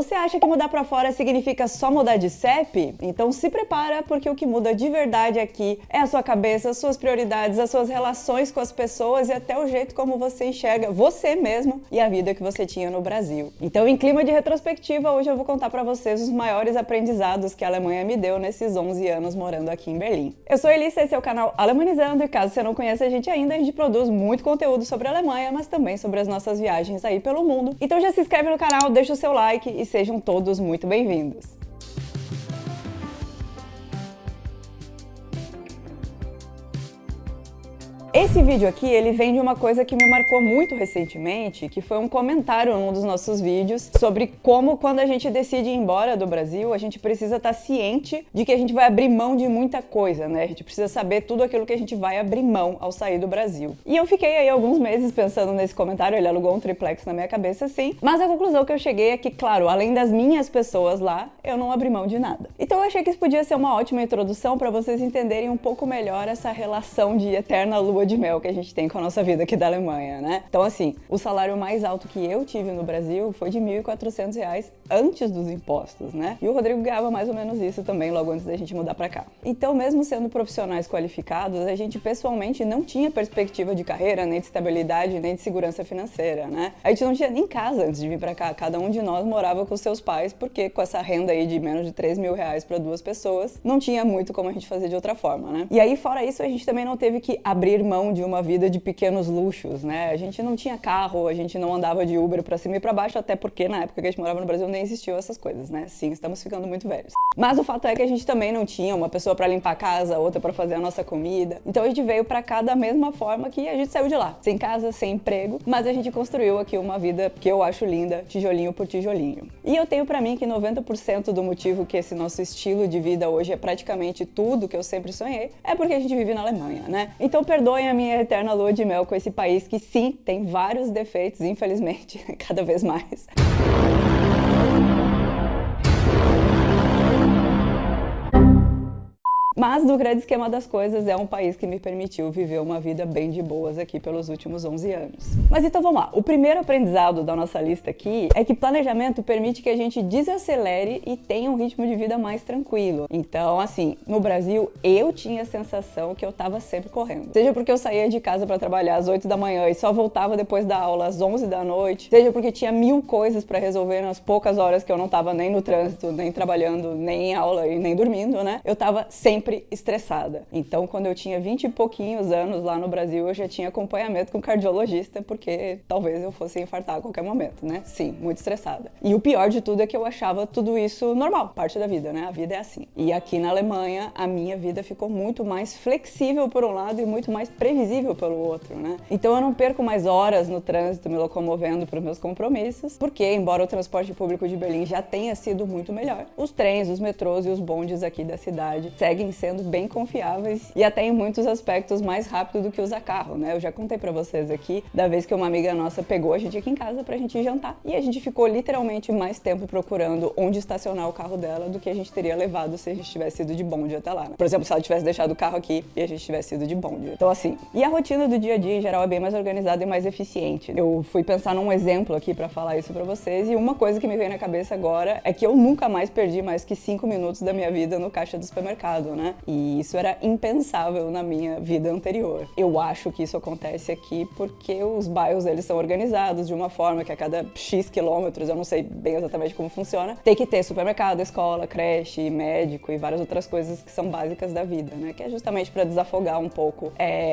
Você acha que mudar pra fora significa só mudar de CEP? Então se prepara, porque o que muda de verdade aqui é a sua cabeça, as suas prioridades, as suas relações com as pessoas e até o jeito como você enxerga você mesmo e a vida que você tinha no Brasil. Então, em clima de retrospectiva, hoje eu vou contar pra vocês os maiores aprendizados que a Alemanha me deu nesses 11 anos morando aqui em Berlim. Eu sou a Elissa, esse é o canal Alemanizando, e caso você não conheça a gente produz muito conteúdo sobre a Alemanha, mas também sobre as nossas viagens aí pelo mundo. Então já se inscreve no canal, deixa o seu like e sejam todos muito bem-vindos. Esse vídeo aqui, ele vem de uma coisa que me marcou muito recentemente, que foi um comentário num dos nossos vídeos sobre como, quando a gente decide ir embora do Brasil, a gente precisa estar ciente de que a gente vai abrir mão de muita coisa, né? A gente precisa saber tudo aquilo que a gente vai abrir mão ao sair do Brasil. E eu fiquei aí alguns meses pensando nesse comentário, ele alugou um triplex na minha cabeça, sim, mas a conclusão que eu cheguei é que, claro, além das minhas pessoas lá, eu não abri mão de nada. Então eu achei que isso podia ser uma ótima introdução para vocês entenderem um pouco melhor essa relação de eterna lua de mel que a gente tem com a nossa vida aqui da Alemanha, né? Então, assim, o salário mais alto que eu tive no Brasil foi de R$ 1.400 antes dos impostos, né? E o Rodrigo ganhava mais ou menos isso também, logo antes da gente mudar pra cá. Então, mesmo sendo profissionais qualificados, a gente pessoalmente não tinha perspectiva de carreira, nem de estabilidade, nem de segurança financeira, né? A gente não tinha nem casa antes de vir pra cá. Cada um de nós morava com seus pais, porque com essa renda aí de menos de R$ 3.000 para duas pessoas, não tinha muito como a gente fazer de outra forma, né? E aí, fora isso, a gente também não teve que abrir mão de uma vida de pequenos luxos, né? A gente não tinha carro, a gente não andava de Uber pra cima e pra baixo, até porque na época que a gente morava no Brasil nem existiam essas coisas, né? Sim, estamos ficando muito velhos. Mas o fato é que a gente também não tinha uma pessoa pra limpar a casa, outra pra fazer a nossa comida. Então a gente veio pra cá da mesma forma que a gente saiu de lá. Sem casa, sem emprego, mas a gente construiu aqui uma vida que eu acho linda, tijolinho por tijolinho. E eu tenho pra mim que 90% do motivo que esse nosso estilo de vida hoje é praticamente tudo que eu sempre sonhei é porque a gente vive na Alemanha, né? Então perdoem a minha eterna lua de mel com esse país que sim, tem vários defeitos, infelizmente, cada vez mais. Mas, no grande esquema das coisas, é um país que me permitiu viver uma vida bem de boas aqui pelos últimos 11 anos. Mas então vamos lá. O primeiro aprendizado da nossa lista aqui é que planejamento permite que a gente desacelere e tenha um ritmo de vida mais tranquilo. Então, assim, no Brasil, eu tinha a sensação que eu tava sempre correndo. Seja porque eu saía de casa para trabalhar às 8 da manhã e só voltava depois da aula às 11 da noite, seja porque tinha 1000 coisas para resolver nas poucas horas que eu não tava nem no trânsito, nem trabalhando, nem em aula e nem dormindo, né? Eu tava sempre estressada. Então, quando eu tinha 20 e pouquinhos anos lá no Brasil, eu já tinha acompanhamento com cardiologista, porque talvez eu fosse infartar a qualquer momento, né? Sim, muito estressada. E o pior de tudo é que eu achava tudo isso normal, parte da vida, né? A vida é assim. E aqui na Alemanha, a minha vida ficou muito mais flexível por um lado e muito mais previsível pelo outro, né? Então, eu não perco mais horas no trânsito me locomovendo para os meus compromissos, porque, embora o transporte público de Berlim já tenha sido muito melhor, os trens, os metrôs e os bondes aqui da cidade seguem sendo bem confiáveis e até em muitos aspectos mais rápido do que usar carro, né? Eu já contei pra vocês aqui da vez que uma amiga nossa pegou a gente aqui em casa pra gente ir jantar e a gente ficou literalmente mais tempo procurando onde estacionar o carro dela do que a gente teria levado se a gente tivesse ido de bonde até lá, né? Por exemplo, se ela tivesse deixado o carro aqui e a gente tivesse ido de bonde. Então, assim, e a rotina do dia a dia em geral é bem mais organizada e mais eficiente. Eu fui pensar num exemplo aqui pra falar isso pra vocês e uma coisa que me veio na cabeça agora é que eu nunca mais perdi mais que 5 minutos da minha vida no caixa do supermercado, né? E isso era impensável na minha vida anterior. Eu acho que isso acontece aqui porque os bairros, eles são organizados de uma forma que a cada X quilômetros, eu não sei bem exatamente como funciona, tem que ter supermercado, escola, creche, médico e várias outras coisas que são básicas da vida, né? Que é justamente para desafogar um pouco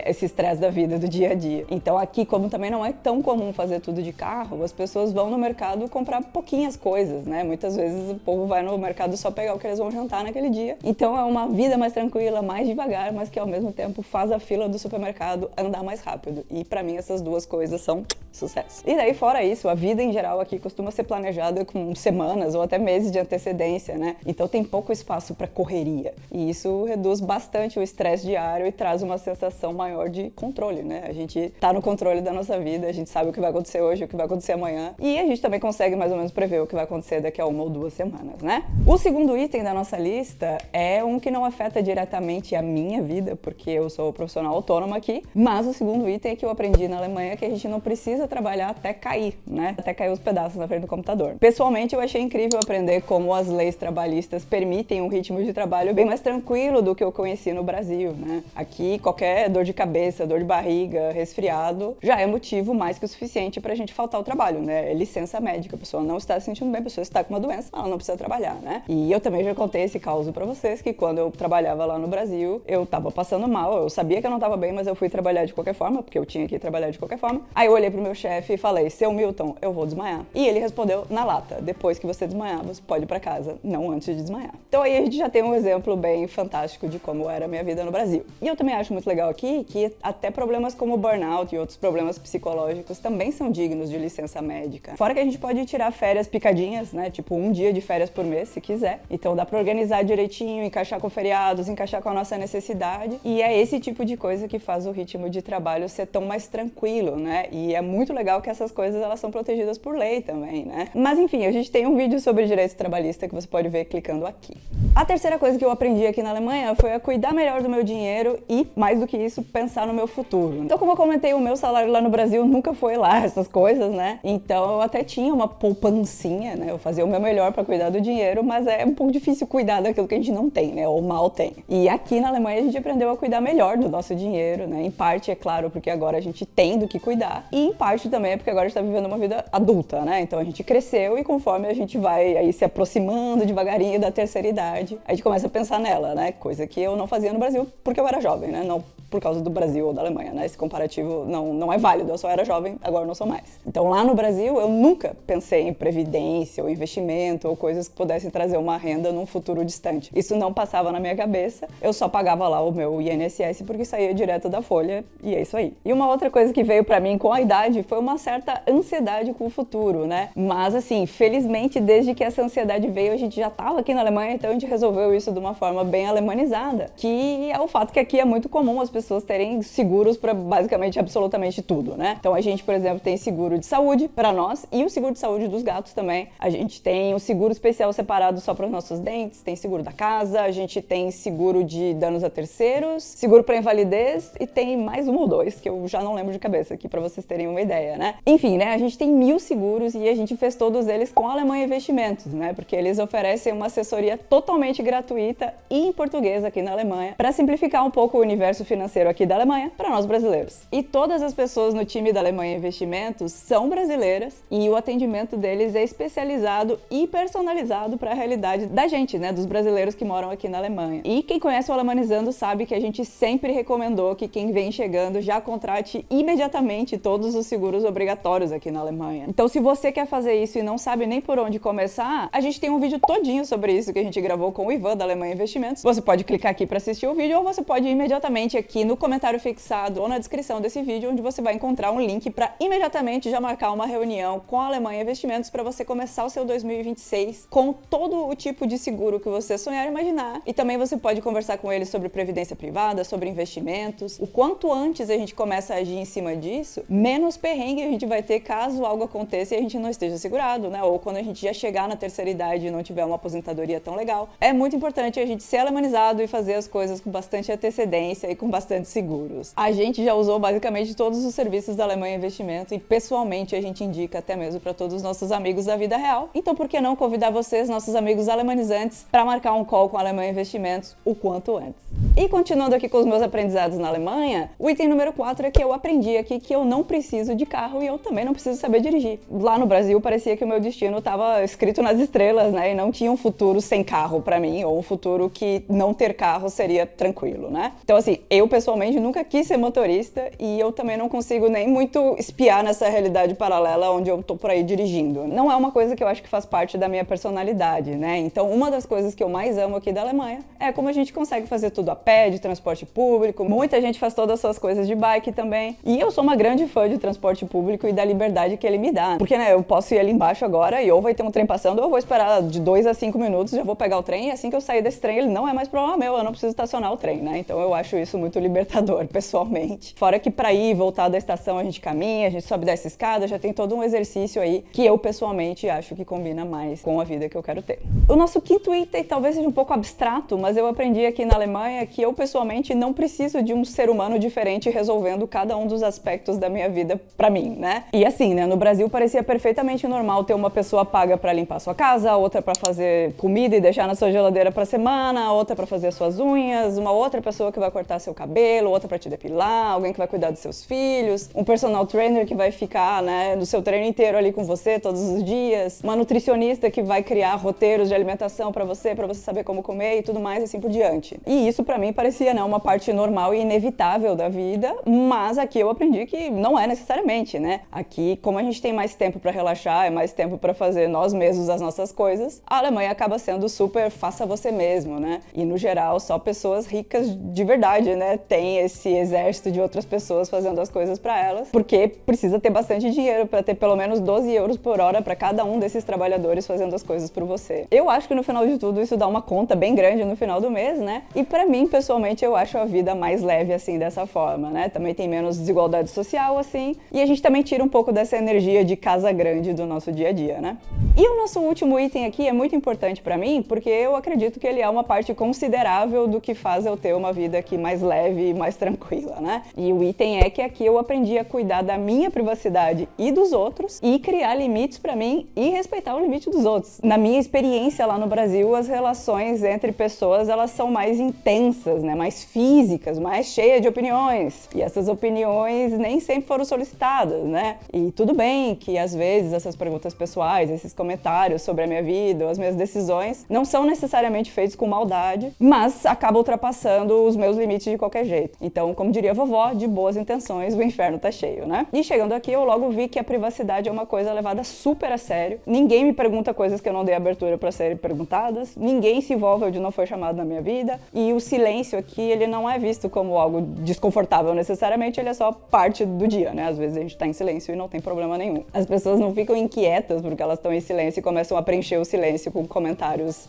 esse estresse da vida, do dia a dia. Então aqui, como também não é tão comum fazer tudo de carro, as pessoas vão no mercado comprar pouquinhas coisas, né? Muitas vezes o povo vai no mercado só pegar o que eles vão jantar naquele dia. Então é uma vida mais tranquila, mais devagar, mas que ao mesmo tempo faz a fila do supermercado andar mais rápido. E pra mim essas duas coisas são sucesso. E daí, fora isso, a vida em geral aqui costuma ser planejada com semanas ou até meses de antecedência, né? Então tem pouco espaço para correria. E isso reduz bastante o estresse diário e traz uma sensação maior de controle, né? A gente tá no controle da nossa vida, a gente sabe o que vai acontecer hoje, o que vai acontecer amanhã, e a gente também consegue mais ou menos prever o que vai acontecer daqui a 1 ou 2 semanas, né? O segundo item da nossa lista é um que não afeta afeta diretamente a minha vida, porque eu sou profissional autônoma aqui, mas o segundo item é que eu aprendi na Alemanha que a gente não precisa trabalhar até cair, né? Até cair os pedaços na frente do computador. Pessoalmente, eu achei incrível aprender como as leis trabalhistas permitem um ritmo de trabalho bem mais tranquilo do que eu conheci no Brasil, né? Aqui, qualquer dor de cabeça, dor de barriga, resfriado, já é motivo mais que o suficiente pra gente faltar ao trabalho, né? É licença médica, a pessoa não está se sentindo bem, a pessoa está com uma doença, ela não precisa trabalhar, né? E eu também já contei esse caso pra vocês, que quando eu trabalhava lá no Brasil, eu tava passando mal, eu sabia que eu não tava bem, mas eu fui trabalhar de qualquer forma, porque eu tinha que trabalhar de qualquer forma. Aí eu olhei pro meu chefe e falei, seu Milton, eu vou desmaiar. E ele respondeu na lata, depois que você desmaiar, você pode ir pra casa, não antes de desmaiar. Então aí a gente já tem um exemplo bem fantástico de como era a minha vida no Brasil. E eu também acho muito legal aqui que até problemas como burnout e outros problemas psicológicos também são dignos de licença médica. Fora que a gente pode tirar férias picadinhas, né? Tipo 1 dia de férias por mês, se quiser. Então dá pra organizar direitinho, encaixar com feriados, encaixar com a nossa necessidade. E é esse tipo de coisa que faz o ritmo de trabalho ser tão mais tranquilo, né? E é muito legal que essas coisas elas são protegidas por lei também, né? Mas enfim, a gente tem um vídeo sobre direito trabalhista que você pode ver clicando aqui. A terceira coisa que eu aprendi aqui na Alemanha foi a cuidar melhor do meu dinheiro e, mais do que isso, pensar no meu futuro. Então, como eu comentei, o meu salário lá no Brasil nunca foi lá essas coisas, né? Então, eu até tinha uma poupancinha, né? Eu fazia o meu melhor para cuidar do dinheiro, mas é um pouco difícil cuidar daquilo que a gente não tem, né? Ou mal tem. E aqui na Alemanha a gente aprendeu a cuidar melhor do nosso dinheiro, né? Em parte, é claro, porque agora a gente tem do que cuidar. E em parte também é porque agora a gente tá vivendo uma vida adulta, né? Então a gente cresceu e conforme a gente vai aí se aproximando devagarinho da terceira idade, a gente começa a pensar nela, né? Coisa que eu não fazia no Brasil porque eu era jovem, né? Não por causa do Brasil ou da Alemanha, né? Esse comparativo não é válido, eu só era jovem, agora não sou mais. Então lá no Brasil eu nunca pensei em previdência ou investimento ou coisas que pudessem trazer uma renda num futuro distante. Isso não passava na minha cabeça, eu só pagava lá o meu INSS porque saía direto da folha e é isso aí. E uma outra coisa que veio pra mim com a idade foi uma certa ansiedade com o futuro, né? Mas assim, felizmente desde que essa ansiedade veio a gente já tava aqui na Alemanha, então a gente resolveu isso de uma forma bem alemanizada, que é o fato que aqui é muito comum as pessoas terem seguros para basicamente absolutamente tudo, né? Então a gente, por exemplo, tem seguro de saúde para nós e o seguro de saúde dos gatos também. A gente tem o seguro especial separado só para os nossos dentes, tem seguro da casa, a gente tem seguro de danos a terceiros, seguro para invalidez e tem mais um ou dois que eu já não lembro de cabeça aqui para vocês terem uma ideia, né? Enfim, né? A gente tem 1000 seguros e a gente fez todos eles com a Alemanha Investimentos, né? Porque eles oferecem uma assessoria totalmente gratuita e em português aqui na Alemanha para simplificar um pouco o universo financeiro aqui da Alemanha para nós brasileiros. E todas as pessoas no time da Alemanha Investimentos são brasileiras e o atendimento deles é especializado e personalizado para a realidade da gente, né, dos brasileiros que moram aqui na Alemanha. E quem conhece o Alemanizando sabe que a gente sempre recomendou que quem vem chegando já contrate imediatamente todos os seguros obrigatórios aqui na Alemanha. Então, se você quer fazer isso e não sabe nem por onde começar, a gente tem um vídeo todinho sobre isso que a gente gravou com o Ivan da Alemanha Investimentos. Você pode clicar aqui para assistir o vídeo ou você pode ir imediatamente aqui no comentário fixado ou na descrição desse vídeo, onde você vai encontrar um link para imediatamente já marcar uma reunião com a Alemanha Investimentos para você começar o seu 2026 com todo o tipo de seguro que você sonhar e imaginar. E também você pode conversar com eles sobre previdência privada, sobre investimentos. O quanto antes a gente começa a agir em cima disso, menos perrengue a gente vai ter caso algo aconteça e a gente não esteja segurado, né? Ou quando a gente já chegar na terceira idade e não tiver uma aposentadoria tão legal. É muito importante a gente ser alemanizado e fazer as coisas com bastante antecedência e com bastante seguros. A gente já usou basicamente todos os serviços da Alemanha Investimento e pessoalmente a gente indica até mesmo para todos os nossos amigos da vida real. Então por que não convidar vocês, nossos amigos alemanizantes, para marcar um call com a Alemanha Investimentos o quanto antes. E continuando aqui com os meus aprendizados na Alemanha, o item número 4 é que eu aprendi aqui que eu não preciso de carro e eu também não preciso saber dirigir. Lá no Brasil parecia que o meu destino estava escrito nas estrelas, né? E não tinha um futuro sem carro para mim, ou um futuro que não ter carro seria tranquilo, né? Então assim, eu pessoalmente nunca quis ser motorista e eu também não consigo nem muito espiar nessa realidade paralela onde eu tô por aí dirigindo. Não é uma coisa que eu acho que faz parte da minha personalidade, né? Então uma das coisas que eu mais amo aqui da Alemanha é como a gente consegue fazer tudo a pé, de transporte público. Muita gente faz todas as suas coisas de bike também. E eu sou uma grande fã de transporte público e da liberdade que ele me dá. Porque, né, eu posso ir ali embaixo agora e ou vai ter um trem passando ou eu vou esperar de 2 a 5 minutos, já vou pegar o trem e assim que eu sair desse trem ele não é mais problema meu, eu não preciso estacionar o trem, né? Então eu acho isso muito libertador, pessoalmente. Fora que pra ir e voltar da estação a gente caminha, a gente sobe dessa escada, já tem todo um exercício aí que eu pessoalmente acho que combina mais com a vida que eu quero ter. O nosso quinto item talvez seja um pouco abstrato, mas mas eu aprendi aqui na Alemanha que eu pessoalmente não preciso de um ser humano diferente resolvendo cada um dos aspectos da minha vida pra mim, né? E assim, né, no Brasil parecia perfeitamente normal ter uma pessoa paga pra limpar sua casa, outra pra fazer comida e deixar na sua geladeira pra semana, outra pra fazer suas unhas, uma outra pessoa que vai cortar seu cabelo, outra pra te depilar, alguém que vai cuidar dos seus filhos, um personal trainer que vai ficar, né, no seu treino inteiro ali com você todos os dias, uma nutricionista que vai criar roteiros de alimentação pra você saber como comer e tudo mais, assim por diante. E isso pra mim parecia, né, uma parte normal e inevitável da vida, mas aqui eu aprendi que não é necessariamente, né? Aqui, como a gente tem mais tempo pra relaxar, é mais tempo pra fazer nós mesmos as nossas coisas, a Alemanha acaba sendo super faça você mesmo, né? E no geral, só pessoas ricas de verdade, né, tem esse exército de outras pessoas fazendo as coisas pra elas, porque precisa ter bastante dinheiro pra ter pelo menos 12 euros por hora pra cada um desses trabalhadores fazendo as coisas por você. Eu acho que no final de tudo isso dá uma conta bem grande no final do mês, né? E pra mim, pessoalmente, eu acho a vida mais leve assim, dessa forma, né? Também tem menos desigualdade social, assim, e a gente também tira um pouco dessa energia de casa grande do nosso dia a dia, né? E o nosso último item aqui é muito importante pra mim, porque eu acredito que ele é uma parte considerável do que faz eu ter uma vida aqui mais leve e mais tranquila, né? E o item é que aqui eu aprendi a cuidar da minha privacidade e dos outros e criar limites pra mim e respeitar o limite dos outros. Na minha experiência lá no Brasil, as relações entre pessoas, elas são mais intensas, né? Mais físicas, mais cheias de opiniões. E essas opiniões nem sempre foram solicitadas, né? E tudo bem que às vezes essas perguntas pessoais, esses comentários sobre a minha vida ou as minhas decisões não são necessariamente feitos com maldade, mas acabam ultrapassando os meus limites de qualquer jeito. Então, como diria a vovó, de boas intenções o inferno tá cheio, né? E chegando aqui, eu logo vi que a privacidade é uma coisa levada super a sério. Ninguém me pergunta coisas que eu não dei abertura para serem perguntadas, ninguém se envolve onde não foi chamado na minha vida, e o silêncio aqui, ele não é visto como algo desconfortável necessariamente, ele é só parte do dia, né? Às vezes a gente tá em silêncio e não tem problema nenhum. As pessoas não ficam inquietas porque elas estão em silêncio e começam a preencher o silêncio com comentários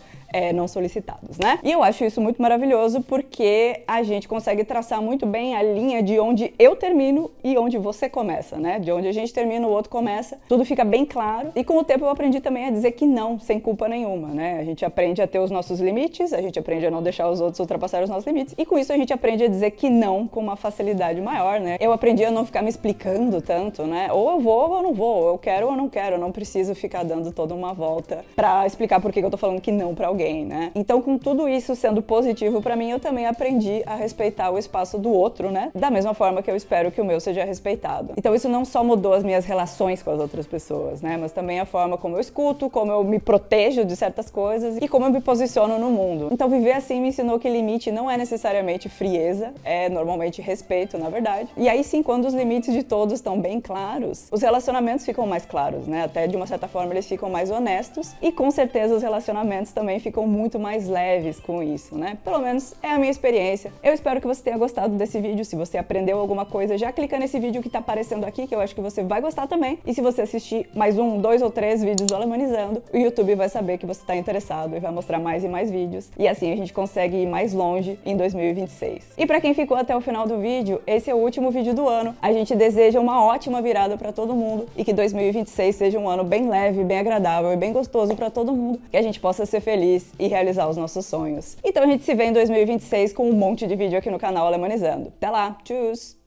não solicitados, né? E eu acho isso muito maravilhoso porque a gente consegue traçar muito bem a linha de onde eu termino e onde você começa, né? De onde a gente termina, o outro começa. Tudo fica bem claro. E com o tempo eu aprendi também a dizer que não, sem culpa nenhuma, né? A gente aprende a ter os nossos limites, a gente aprende a não deixar os outros ultrapassar os nossos limites. E com isso a gente aprende a dizer que não com uma facilidade maior, né? Eu aprendi a não ficar me explicando tanto, né? Ou eu vou ou eu não vou, ou eu quero ou eu não quero. Eu não preciso ficar dando toda uma volta pra explicar por que eu tô falando que não pra alguém, né? Então, com tudo isso sendo positivo pra mim, eu também aprendi a respeitar o espaço do outro, né? Da mesma forma que eu espero que o meu seja respeitado. Então, isso não só mudou as minhas relações com as outras pessoas, né? Mas também a forma como eu escuto, como eu me protejo de certas coisas e como eu me posiciono no mundo. Então, viver assim me ensinou que limite não é necessariamente frieza, é normalmente respeito, na verdade. E aí sim, quando os limites de todos estão bem claros, os relacionamentos ficam mais claros, né? Até de uma certa forma eles ficam mais honestos e com certeza os relacionamentos também ficam muito mais leves com isso, né? Pelo menos é a minha experiência. Eu espero que você tenha gostado desse vídeo. Se você aprendeu alguma coisa, já clica nesse vídeo que tá aparecendo aqui, que eu acho que você vai gostar também. E se você assistir mais 1, 2 ou 3 vídeos do Alemanizando, o YouTube vai saber que você tá interessado e vai mostrar mais e mais vídeos. E assim a gente consegue ir mais longe em 2026. E pra quem ficou até o final do vídeo, esse é o último vídeo do ano. A gente deseja uma ótima virada pra todo mundo e que 2026 seja um ano bem leve, bem agradável e bem gostoso pra todo mundo, que a gente possa ser feliz e realizar os nossos sonhos. Então a gente se vê em 2026 com um monte de vídeo aqui no canal Alemanizando. Até lá, tchau!